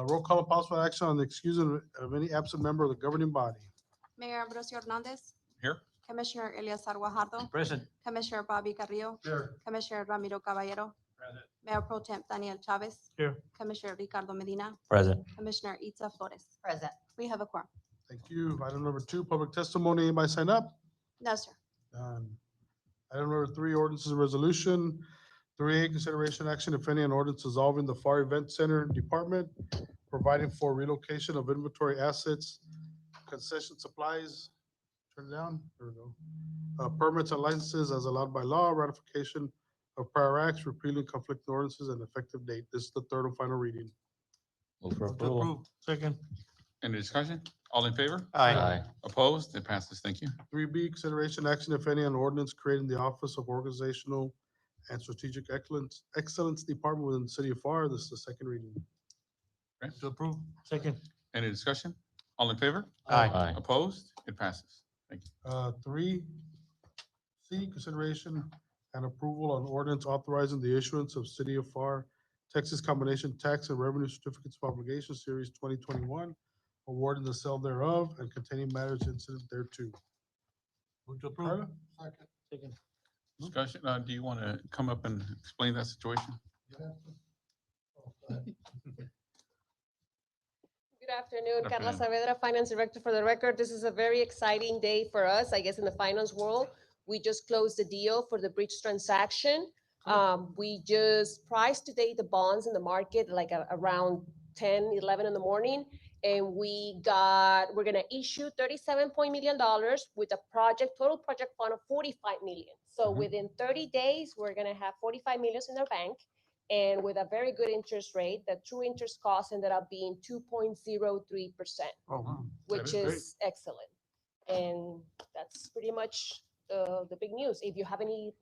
Roll call and possible action on the excusing of any absent member of the governing body. Mayor Ambrosio Hernandez, Here. Commissioner Eleazar Guajardo, Present. Commissioner Bobby Carrillo, Here. Commissioner Ramiro Caballero, Present. Mayor Pro Temp Daniel Chavez, Here. Commissioner Ricardo Medina, Present. Commissioner Itza Flores. Present. We have a quorum. Thank you. Item number 2, public testimony. Anybody sign up? No, sir. Done. Item number 3, ordinances and resolution. 3A, consideration action, if any, on ordinance dissolving the Pharr Event Center Department, providing for relocation of inventory assets, concession supplies, turn it down, there we go. Permits and licenses as allowed by law, ratification of prior acts, repealing conflicting ordinances, and effective date. This is the third and final reading. Move for Move to approve. Second. Any discussion? All in favor? Aye. Opposed? It passes. Thank you. 3B, consideration action, if any, on ordinance creating the Office of Organizational and Strategic Excellence Department within the city of Pharr. This is the second reading. Okay. To approve. Second. Any discussion? All in favor? Aye. Opposed? It passes. Thank you. 3C, consideration and approval on ordinance authorizing the issuance of City of Pharr, Texas Combination Tax and Revenue Certificates of Obligation Series 2021, awarding the sale thereof and containing matters incident thereto. Move to Carla? Second. Discussion, do you want to come up and explain that situation? Good afternoon, Good Carla afternoon. Saavedra, Finance Director. For the record, this is a very exciting day for us, I guess, in the finance world. We just closed the deal for the bridge transaction. We just priced today the bonds in the market like around 10, 11 in the morning. And we're gonna issue $37 million with a total project fund of 45 million. So Mhm. within 30 days, we're gonna have 45 million in our bank. And with a very good interest rate, the true interest cost ended up being 2.03%, Oh, wow. which That is is excellent. And that's pretty much the big news. If you have any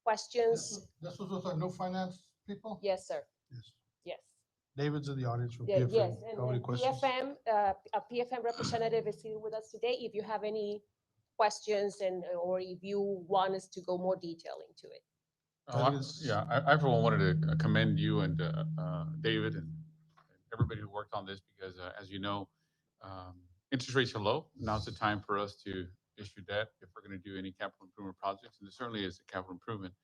questions, This was with our new finance people? yes, sir. Yes. Yes. David's in the audience from Yeah, PFM. yes, and Have any questions? PFM, a PFM representative is here with us today. If you have any questions or if you want us to go more detail into it. Yeah, I for one wanted to commend you and David and everybody who worked on this because as you know, interest rates are low. Now's the time for us to issue debt if we're going to do any capital improvement projects. And it certainly is a capital improvement.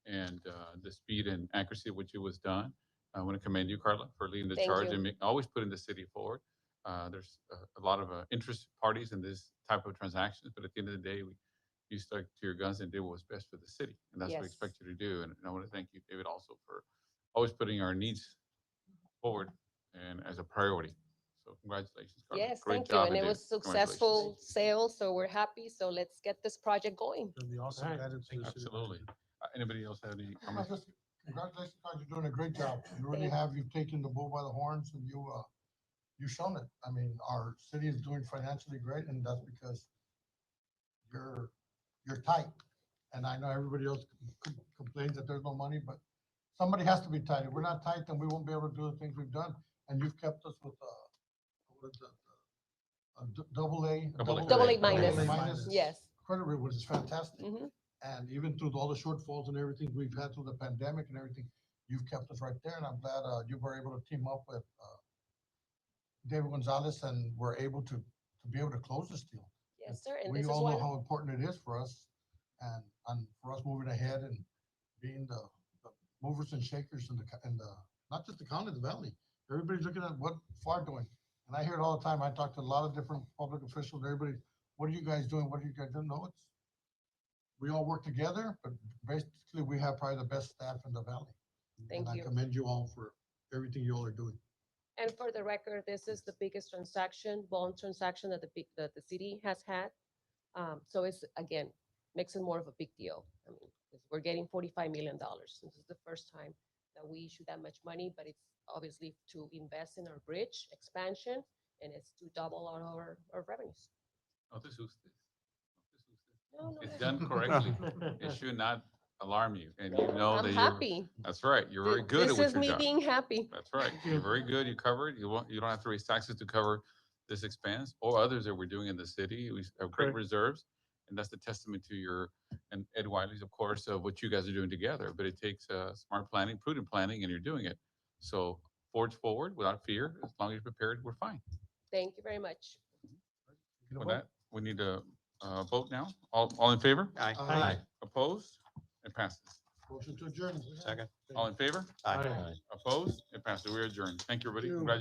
And the speed and accuracy at which it was done. I want to commend you, Carla, for leading the Thank charge you. and always putting the city forward. There's a lot of interest parties in this type of transactions, but at the end of the day, you stuck to your guns and did what was best for the city. And that's what we Yes. expect you to do. And I want to thank you, David, also for always putting our needs forward and as a priority. So congratulations, Carla. Yes, Great thank you. job, And it David. was Congratulations. successful sale, so we're happy. So let's get this project going. And the awesome Right. guidance to the city Absolutely. manager. Anybody else have any comments? Congratulations, guys, you're doing a great job. You really Thank have, you've taken the bull by the horns and you've shown it. I mean, our city is doing financially great and that's because you're tight. And I know everybody else complains that there's no money, but somebody has to be tight. If we're not tight, then we won't be able to do the things we've done. And you've kept us with, what is it? Double A. Double A minus, yes. Credit rating, which is fantastic. Mhm. And even through all the shortfalls and everything we've had through the pandemic and everything, you've kept us right there. And I'm glad you were able to team up with David Gonzalez and were able to be able to close this deal. Yes, sir. And We this is all know one, how important it is for us and for us moving ahead and being the movers and shakers in not just the county, the valley. Everybody's looking at what Pharr doing. And I hear it all the time. I talk to a lot of different public officials, everybody, what are you guys doing? What are you guys doing? No, we all work together, but basically we have probably the best staff in the valley. thank And you. I commend you all for everything you all are doing. And for the record, this is the biggest bond transaction that the city has had. So it's, again, makes it more of a big deal. I mean, 'cause we're getting $45 million. This is the first time that we issue that much money, but it's obviously to invest in our bridge expansion and it's to double our revenues. No te asustes. No, no, It's no. done correctly. It should not alarm you. And you know I'm that happy. that's right. You're very good at This what is your me job. being happy. That's right. You're very good. You cover it. You don't have to raise taxes to cover this expense or others that we're doing in the city. We have great Correct. reserves. And that's the testament to and Ed Wiley's, of course, of what you guys are doing together. But it takes smart planning, prudent planning, and you're doing it. So forge forward without fear. As long as you're prepared, we're fine. Thank you very much. With that, we need to vote now. All in favor? Aye. Opposed? It passes. Motion to adjourn. Second. All in favor? Aye. Opposed? It passes. We are adjourned. Thank you, everybody. Thank you. Congratulations.